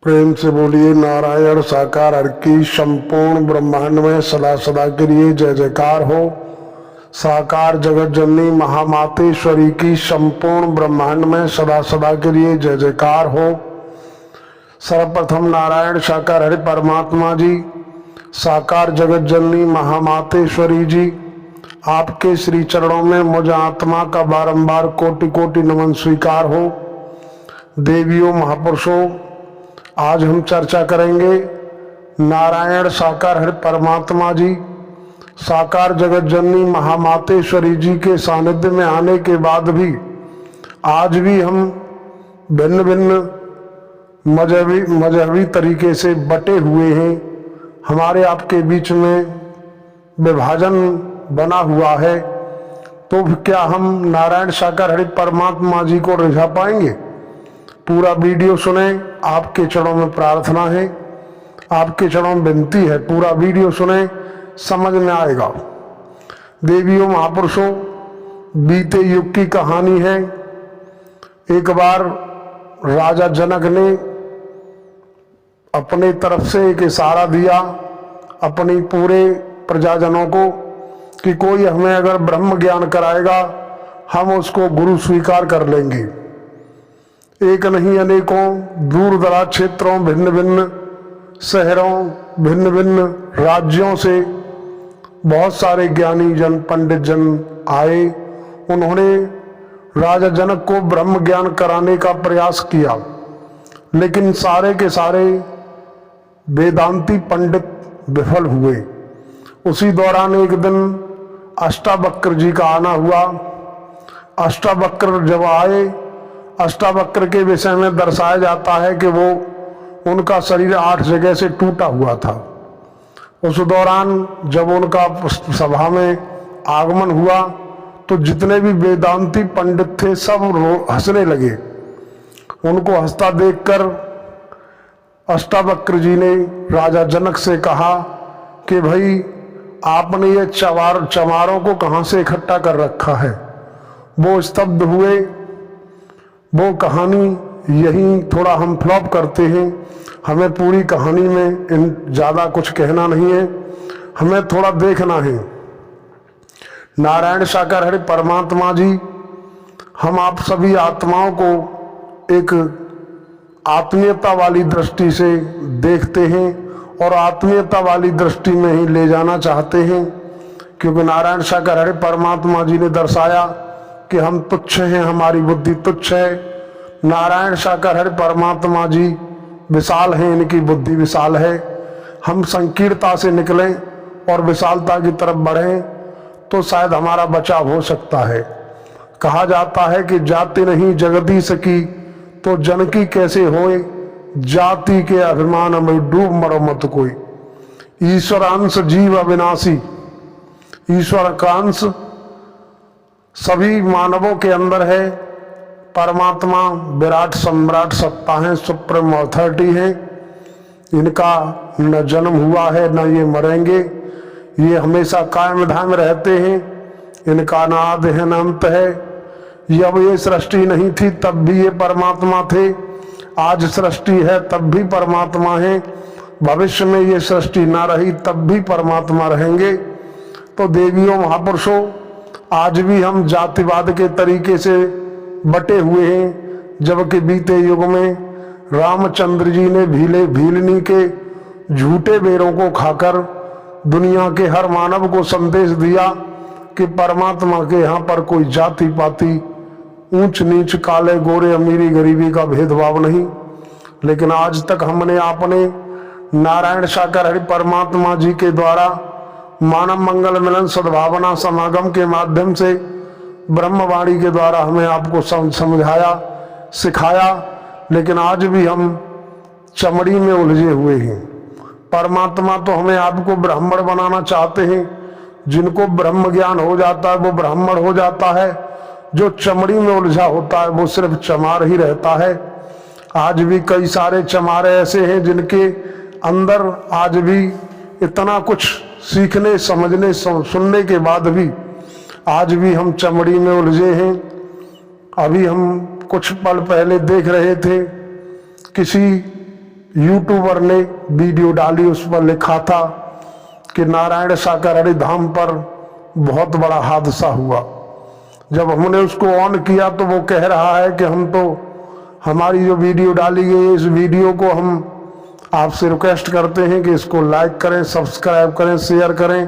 प्रेम से बोलिए नारायण साकार हर की संपूर्ण ब्रह्मांड में सदा सदा के लिए जय जयकार हो। साकार जगत जननी महामातेश्वरी की संपूर्ण ब्रह्मांड में सदा सदा के लिए जय जयकार हो। सर्वप्रथम नारायण साकार हरि परमात्मा जी, साकार जगत जननी महामातेश्वरी जी, आपके श्री चरणों में मुझ आत्मा का बारंबार कोटि कोटि नमन स्वीकार हो। देवियों महापुरुषों, आज हम चर्चा करेंगे नारायण साकार हरि परमात्मा जी, साकार जगत जननी महामातेश्वरी जी के सानिध्य में आने के बाद भी आज भी हम भिन्न भिन्न मजहबी तरीके से बटे हुए हैं। हमारे आपके बीच में विभाजन बना हुआ है, तो क्या हम नारायण साकार हरि परमात्मा जी को रिझा पाएंगे? पूरा वीडियो सुने, आपके चरणों में प्रार्थना है, आपके चरणों में विनती है, पूरा वीडियो सुने, समझ में आएगा। देवियों महापुरुषों, बीते युग की कहानी है। एक बार राजा जनक ने अपने तरफ से एक इशारा दिया अपनी पूरे प्रजाजनों को कि कोई हमें अगर ब्रह्म ज्ञान कराएगा हम उसको गुरु स्वीकार कर लेंगे। एक नहीं अनेकों दूर दराज क्षेत्रों, भिन्न भिन्न शहरों, भिन्न भिन्न राज्यों से बहुत सारे ज्ञानी जन, पंडित जन आए। उन्होंने राजा जनक को ब्रह्म ज्ञान कराने का प्रयास किया, लेकिन सारे के सारे वेदांती पंडित विफल हुए। उसी दौरान एक दिन अष्टावक्र जी का आना हुआ। अष्टावक्र जब आए, अष्टावक्र के विषय में दर्शाया जाता है कि वो उनका शरीर 8 जगह से टूटा हुआ था। उस दौरान जब उनका सभा में आगमन हुआ तो जितने भी वेदांती पंडित थे सब हंसने लगे। उनको हंसता देखकर अष्टावक्र जी ने राजा जनक से कहा कि भाई, आपने ये चमारों को कहाँ से इकट्ठा कर रखा है? वो स्तब्ध हुए। वो कहानी यही थोड़ा हम फ्लॉप करते हैं, हमें पूरी कहानी में ज़्यादा कुछ कहना नहीं है, हमें थोड़ा देखना है। नारायण साकार हरि परमात्मा जी, हम आप सभी आत्माओं को एक आत्मीयता वाली दृष्टि से देखते हैं और आत्मीयता वाली दृष्टि में ही ले जाना चाहते हैं, क्योंकि नारायण साकार हरि परमात्मा जी ने दर्शाया कि हम तुच्छ हैं, हमारी बुद्धि तुच्छ है। नारायण साकार हरि परमात्मा जी विशाल हैं, इनकी बुद्धि विशाल है। हम संकीर्णता से निकलें और विशालता की तरफ बढ़ें तो शायद हमारा बचाव हो सकता है। कहा जाता है कि जाति नहीं जगती सकी तो जन की कैसे होए, जाति के अभिमान में डूब मरो मत कोई। ईश्वरांश जीव अविनाशी, ईश्वर का अंश सभी मानवों के अंदर है। परमात्मा विराट सम्राट सत्ता है, सुप्रीम अथॉरिटी है। इनका न जन्म हुआ है न ये मरेंगे, ये हमेशा कायम धाम रहते हैं। इनका न आदि है न अंत है। जब ये सृष्टि नहीं थी तब भी ये परमात्मा थे, आज सृष्टि है तब भी परमात्मा है, भविष्य में ये सृष्टि ना रही तब भी परमात्मा रहेंगे। तो देवियों महापुरुषों, आज भी हम जातिवाद के तरीके से बटे हुए हैं, जबकि बीते युग में रामचंद्र जी ने भीलनी के झूठे बेरों को खाकर दुनिया के हर मानव को संदेश दिया कि परमात्मा के यहाँ पर कोई जाति पाति, ऊंच नीच, काले गोरे, अमीरी गरीबी का भेदभाव नहीं। लेकिन आज तक हमने आपने नारायण साकार हरि परमात्मा जी के द्वारा मानव मंगल मिलन सद्भावना समागम के माध्यम से ब्रह्मवाणी के द्वारा हमें आपको समझाया, सिखाया, लेकिन आज भी हम चमड़ी में उलझे हुए हैं। परमात्मा तो हमें आपको ब्राह्मण बनाना चाहते हैं। जिनको ब्रह्म ज्ञान हो जाता है वो ब्राह्मण हो जाता है, जो चमड़ी में उलझा होता है वो सिर्फ चमार ही रहता है। आज भी कई सारे चमारे ऐसे हैं जिनके अंदर आज भी इतना कुछ सीखने, समझने, सुनने के बाद भी आज भी हम चमड़ी में उलझे हैं। अभी हम कुछ पल पहले देख रहे थे, किसी यूट्यूबर ने वीडियो डाली, उस पर लिखा था कि नारायण साकर धाम पर बहुत बड़ा हादसा हुआ। जब हमने उसको ऑन किया तो वो कह रहा है कि हम तो, हमारी जो वीडियो डाली गई है, इस वीडियो को हम आपसे रिक्वेस्ट करते हैं कि इसको लाइक करें, सब्सक्राइब करें, शेयर करें,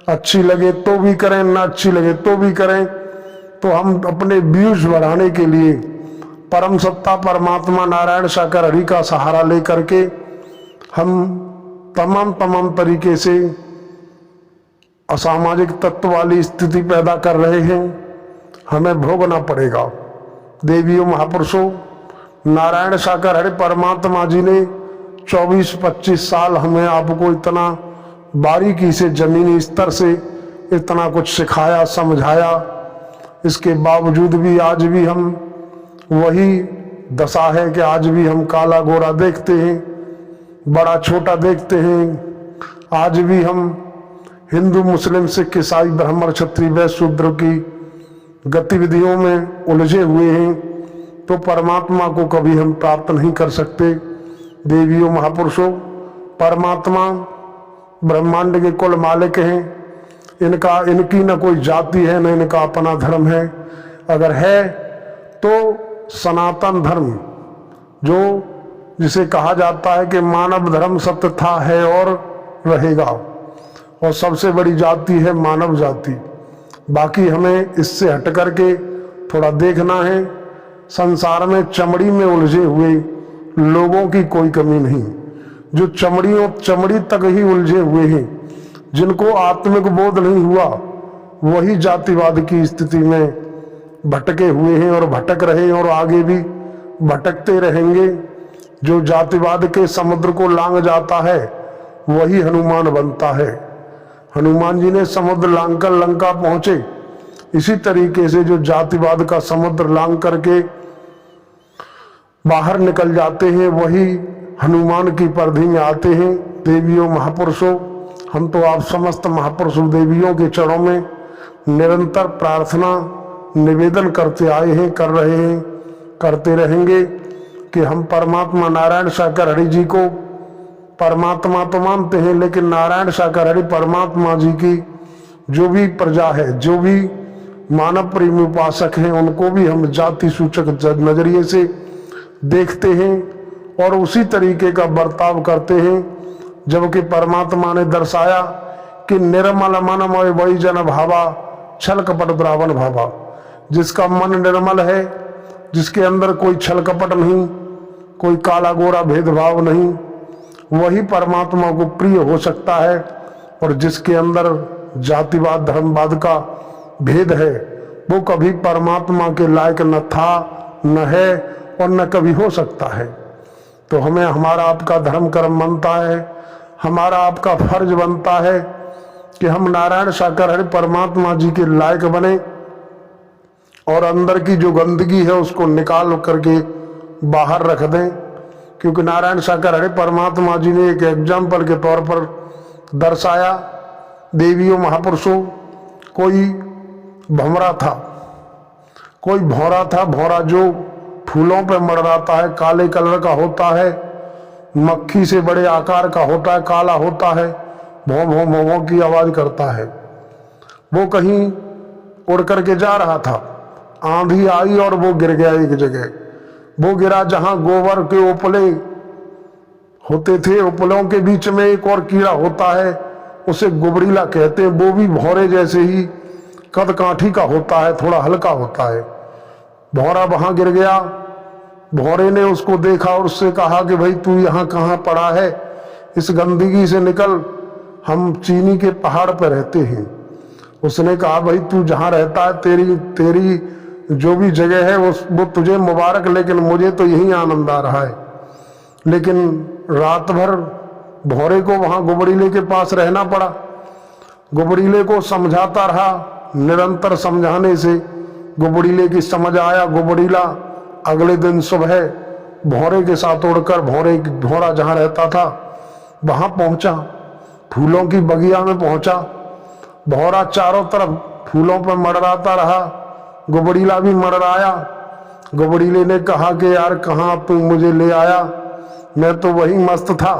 अच्छी लगे तो भी करें, ना अच्छी लगे तो भी करें। तो हम अपने व्यूज बढ़ाने के लिए परम सत्ता परमात्मा नारायण साकर हरि का सहारा लेकर के हम तमाम तरीके से असामाजिक तत्व वाली स्थिति पैदा कर रहे हैं, हमें भोगना पड़ेगा। देवियों महापुरुषों, नारायण साकर हरि परमात्मा जी ने 24-25 साल हमें आपको इतना बारीकी से, जमीनी स्तर से इतना कुछ सिखाया, समझाया। इसके बावजूद भी आज भी हम वही दशा है कि आज भी हम काला गोरा देखते हैं, बड़ा छोटा देखते हैं। आज भी हम हिंदू, मुस्लिम, सिख, ईसाई, ब्राह्मण, क्षत्रिय, वैश्य, शूद्र की गतिविधियों में उलझे हुए हैं, तो परमात्मा को कभी हम प्राप्त नहीं कर सकते। देवियों महापुरुषों, परमात्मा ब्रह्मांड के कुल मालिक हैं। इनकी न कोई जाति है, न इनका अपना धर्म है। अगर है तो सनातन धर्म, जो जिसे कहा जाता है कि मानव धर्म सत्य था, है और रहेगा, और सबसे बड़ी जाति है मानव जाति। बाकी हमें इससे हट करके थोड़ा देखना है। संसार में चमड़ी में उलझे हुए लोगों की कोई कमी नहीं, जो चमड़ी तक ही उलझे हुए हैं, जिनको आत्मिक बोध नहीं हुआ, वही जातिवाद की स्थिति में भटके हुए हैं और भटक रहे हैं और आगे भी भटकते रहेंगे। जो जातिवाद के समुद्र को लांग जाता है वही हनुमान बनता है। हनुमान जी ने समुद्र लांग कर लंका पहुंचे। इसी तरीके से जो जातिवाद का समुद्र लांग करके बाहर निकल जाते हैं, वही हनुमान की परिधि में आते हैं। देवियों महापुरुषों, हम तो आप समस्त महापुरुषों देवियों के चरणों में निरंतर प्रार्थना निवेदन करते आए हैं, कर रहे हैं, करते रहेंगे कि हम परमात्मा नारायण साकर हरि जी को परमात्मा तो मानते हैं, लेकिन नारायण साकर हरि परमात्मा जी की जो भी प्रजा है, जो भी मानव प्रेमी उपासक हैं, उनको भी हम जाति सूचक नजरिए से देखते हैं और उसी तरीके का बर्ताव करते हैं। जबकि परमात्मा ने दर्शाया कि निर्मल मन मोय वही जन भावा, छल कपट द्रावण भावा। जिसका मन निर्मल है, जिसके अंदर कोई छल कपट नहीं, कोई काला गोरा भेदभाव नहीं, वही परमात्मा को प्रिय हो सकता है। और जिसके अंदर जातिवाद धर्मवाद का भेद है, वो कभी परमात्मा के लायक न था, न है और न कभी हो सकता है। तो हमें हमारा आपका धर्म कर्म बनता है, हमारा आपका फर्ज बनता है कि हम नारायण साकर हरि परमात्मा जी के लायक बने और अंदर की जो गंदगी है उसको निकाल करके बाहर रख दें। क्योंकि नारायण साकर हरि परमात्मा जी ने एक एग्जाम्पल के तौर पर दर्शाया। देवियों महापुरुषों, कोई भंवरा था, कोई भौरा था। भौरा जो फूलों पर मंडराता है, काले कलर का होता है, मक्खी से बड़े आकार का होता है, काला होता है, भौं भौं भौं भौं की आवाज करता है। वो कहीं उड़ करके जा रहा था, आंधी आई और वो गिर गया एक जगह। वो गिरा जहां गोबर के उपले होते थे, उपलों के बीच में एक और कीड़ा होता है, उसे गुबरीला कहते हैं। वो भी भौरे जैसे ही कद काठी का होता है, थोड़ा हल्का होता है। भौरा वहां गिर गया। भौरे ने उसको देखा और उससे कहा कि भाई तू यहाँ कहाँ पड़ा है, इस गंदगी से निकल, हम चीनी के पहाड़ पर रहते हैं। उसने कहा भाई तू जहाँ रहता है, तेरी जो भी जगह है वो तुझे मुबारक, लेकिन मुझे तो यही आनंद आ रहा है। लेकिन रात भर भौरे को वहां गुबरीले के पास रहना पड़ा। गुबरीले को समझाता रहा, निरंतर समझाने से गुबरीले की समझ आया। गुबरीला अगले दिन सुबह भौरे के साथ उड़कर भौरा जहां रहता था वहां पहुंचा, फूलों की बगिया में पहुंचा। भौरा चारों तरफ फूलों पर मंडराता रहा, गुबरीला भी मंडराया। गुबरीले ने कहा कि यार कहाँ तू मुझे ले आया, मैं तो वही मस्त था,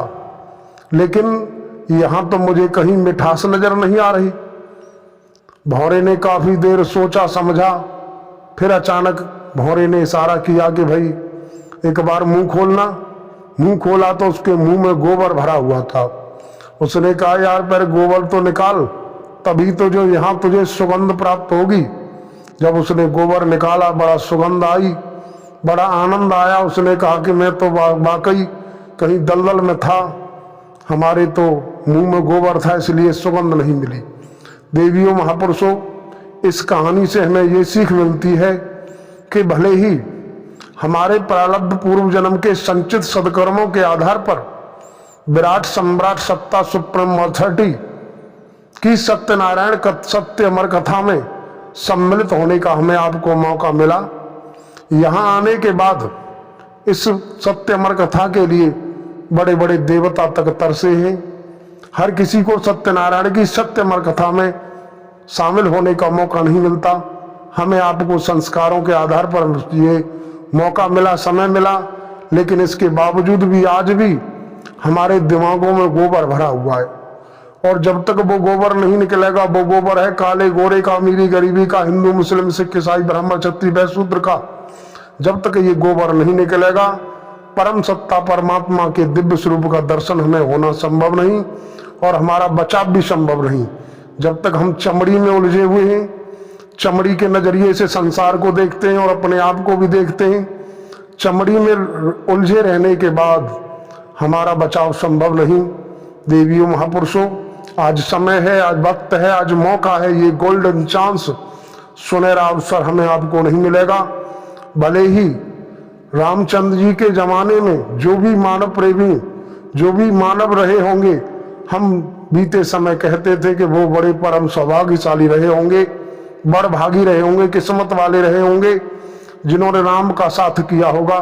लेकिन यहाँ तो मुझे कहीं मिठास नजर नहीं आ रही। भौरे ने काफी देर सोचा समझा, फिर अचानक भौरे ने इशारा किया कि भाई एक बार मुंह खोलना। मुंह खोला तो उसके मुंह में गोबर भरा हुआ था। उसने कहा यार पर गोबर तो निकाल, तभी तो जो यहाँ तुझे सुगंध प्राप्त होगी। जब उसने गोबर निकाला बड़ा सुगंध आई, बड़ा आनंद आया। उसने कहा कि मैं तो वाकई कहीं दलदल में था, हमारे तो मुंह में गोबर था इसलिए सुगंध नहीं मिली। देवियों महापुरुषों, इस कहानी से हमें ये सीख मिलती है कि भले ही हमारे प्रारब्ध पूर्व जन्म के संचित सदकर्मों के आधार पर विराट सम्राट सत्ता सुप्रीम अथॉरिटी की सत्यनारायण सत्य अमर कथा में सम्मिलित होने का हमें आपको मौका मिला। यहाँ आने के बाद इस सत्य अमर कथा के लिए बड़े बड़े देवता तक तरसे हैं। हर किसी को सत्यनारायण की सत्य अमर कथा में शामिल होने का मौका नहीं मिलता। हमें आपको संस्कारों के आधार पर ये मौका मिला, समय मिला, लेकिन इसके बावजूद भी आज भी हमारे दिमागों में गोबर भरा हुआ है। और जब तक वो गोबर नहीं निकलेगा, वो गोबर है काले गोरे का, अमीरी गरीबी का, हिंदू मुस्लिम सिख ईसाई ब्राह्मण क्षत्रिय वैश्य शूद्र का, जब तक ये गोबर नहीं निकलेगा परम सत्ता परमात्मा के दिव्य स्वरूप का दर्शन हमें होना संभव नहीं और हमारा बचाव भी संभव नहीं। जब तक हम चमड़ी में उलझे हुए हैं, चमड़ी के नजरिए से संसार को देखते हैं और अपने आप को भी देखते हैं, चमड़ी में उलझे रहने के बाद हमारा बचाव संभव नहीं। देवियों महापुरुषों, आज समय है, आज वक्त है, आज मौका है, ये गोल्डन चांस, सुनहरा अवसर हमें आपको नहीं मिलेगा। भले ही रामचंद्र जी के जमाने में जो भी मानव प्रेमी, जो भी मानव रहे होंगे, हम बीते समय कहते थे कि वो बड़े परम सौभाग्यशाली रहे होंगे, बड़ भागी रहे होंगे, किस्मत वाले रहे होंगे, जिन्होंने राम का साथ किया होगा,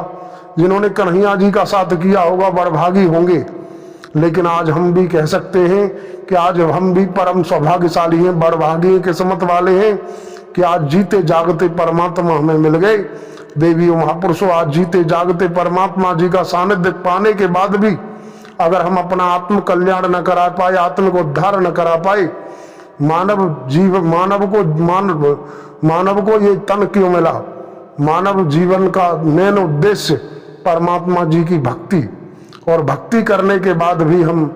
जिन्होंने कन्हैया जी का साथ किया होगा, बड़ भागी होंगे। लेकिन आज हम भी कह सकते हैं कि आज हम भी परम सौभाग्यशाली हैं, बड़ भागी हैं, किस्मत वाले हैं कि आज जीते जागते परमात्मा हमें मिल गए। देवियों महापुरुषों, आज जीते जागते परमात्मा जी का सानिध्य पाने के बाद भी अगर हम अपना आत्म कल्याण न करा पाए, आत्म को उद्धार न करा पाए, मानव को ये तन क्यों मिला? मानव जीवन का मेन उद्देश्य परमात्मा जी की भक्ति, और भक्ति करने के बाद भी हम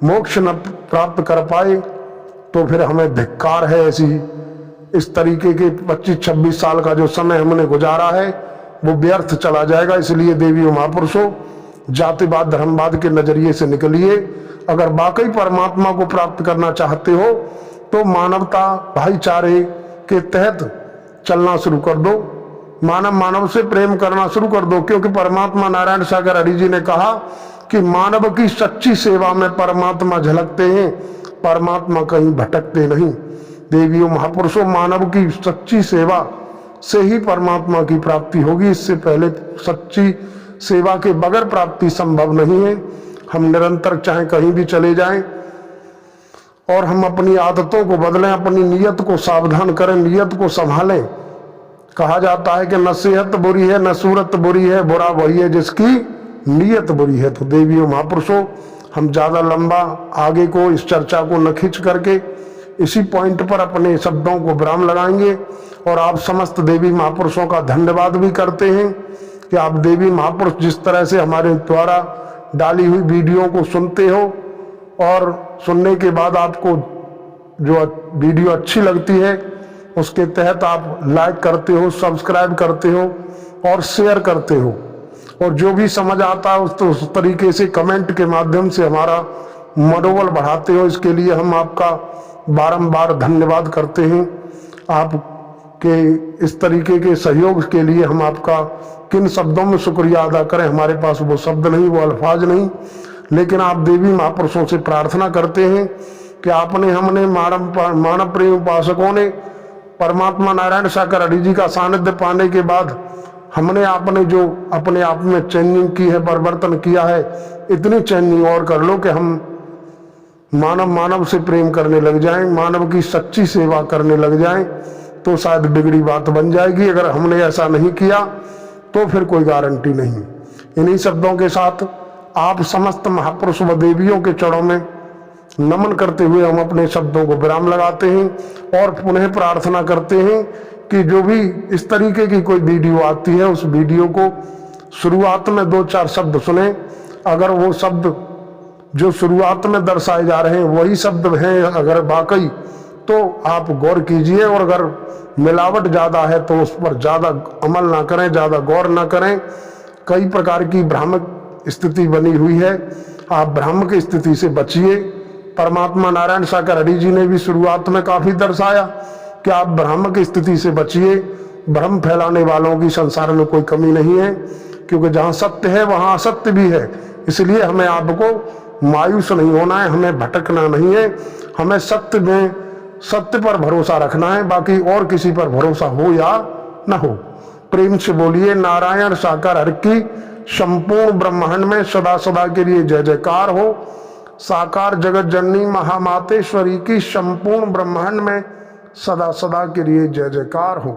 मोक्ष न प्राप्त कर पाए तो फिर हमें धिक्कार है। ऐसी इस तरीके के 25-26 साल का जो समय हमने गुजारा है वो व्यर्थ चला जाएगा। इसलिए देवियों महापुरुषों, जातिवाद धर्मवाद के नजरिए से निकलिए। अगर वाकई परमात्मा को प्राप्त करना चाहते हो तो मानवता भाईचारे के तहत चलना शुरू कर दो, मानव से प्रेम करना शुरू कर दो, क्योंकि परमात्मा नारायण सागर हरि जी ने कहा कि मानव की सच्ची सेवा में परमात्मा झलकते हैं, परमात्मा कहीं भटकते नहीं। देवियों महापुरुषों, मानव की सच्ची सेवा से ही परमात्मा की प्राप्ति होगी। इससे पहले सच्ची सेवा के बगैर प्राप्ति संभव नहीं है। हम निरंतर चाहे कहीं भी चले जाएं और हम अपनी आदतों को बदलें, अपनी नीयत को सावधान करें, नीयत को संभालें। कहा जाता है कि न सेहत बुरी है न सूरत बुरी है, बुरा वही है जिसकी नीयत बुरी है। तो देवियों महापुरुषों, हम ज्यादा लंबा आगे को इस चर्चा को न खींच करके इसी पॉइंट पर अपने शब्दों को विराम लगाएंगे और आप समस्त देवी महापुरुषों का धन्यवाद भी करते हैं कि आप देवी महापुरुष जिस तरह से हमारे द्वारा डाली हुई वीडियो को सुनते हो और सुनने के बाद आपको जो वीडियो अच्छी लगती है उसके तहत आप लाइक करते हो, सब्सक्राइब करते हो और शेयर करते हो, और जो भी समझ आता है उस तरीके से कमेंट के माध्यम से हमारा मनोबल बढ़ाते हो। इसके लिए हम आपका बारंबार धन्यवाद करते हैं। आपके इस तरीके के सहयोग के लिए हम आपका किन शब्दों में शुक्रिया अदा करें, हमारे पास वो शब्द नहीं, वो अल्फाज नहीं। लेकिन आप देवी महापुरुषों से प्रार्थना करते हैं कि हमने मानव प्रेम उपासकों ने परमात्मा नारायण सागर हरि जी का सानिध्य पाने के बाद आपने जो अपने आप में चेंजिंग की है, परिवर्तन किया है, इतनी चेंजिंग और कर लो कि हम मानव से प्रेम करने लग जाएं, मानव की सच्ची सेवा करने लग जाएं, तो शायद बिगड़ी बात बन जाएगी। अगर हमने ऐसा नहीं किया तो फिर कोई गारंटी नहीं। इन्हीं शब्दों के साथ आप समस्त महापुरुष व देवियों के चरणों में नमन करते हुए हम अपने शब्दों को विराम लगाते हैं और पुनः प्रार्थना करते हैं कि जो भी इस तरीके की कोई वीडियो आती है उस वीडियो को शुरुआत में 2-4 शब्द सुने। अगर वो शब्द जो शुरुआत में दर्शाए जा रहे हैं वही शब्द हैं अगर वाकई, तो आप गौर कीजिए, और अगर मिलावट ज़्यादा है तो उस पर ज़्यादा अमल ना करें, ज़्यादा गौर ना करें। कई प्रकार की भ्रामक स्थिति बनी हुई है, आप भ्रामक स्थिति से बचिए। परमात्मा नारायण सागर हरि जी ने भी शुरुआत में काफ़ी दर्शाया कि आप भ्रामक स्थिति से बचिए। भ्रम फैलाने वालों की संसार में कोई कमी नहीं है, क्योंकि जहाँ सत्य है वहाँ असत्य भी है। इसलिए हमें आपको मायूस नहीं होना है, हमें भटकना नहीं है, हमें सत्य पर भरोसा रखना है, बाकी और किसी पर भरोसा हो या न हो। प्रेम से बोलिए नारायण साकार हर की संपूर्ण ब्रह्मांड में सदा सदा के लिए जय जयकार हो। साकार जगत जननी महामातेश्वरी की संपूर्ण ब्रह्मांड में सदा सदा के लिए जय जयकार हो।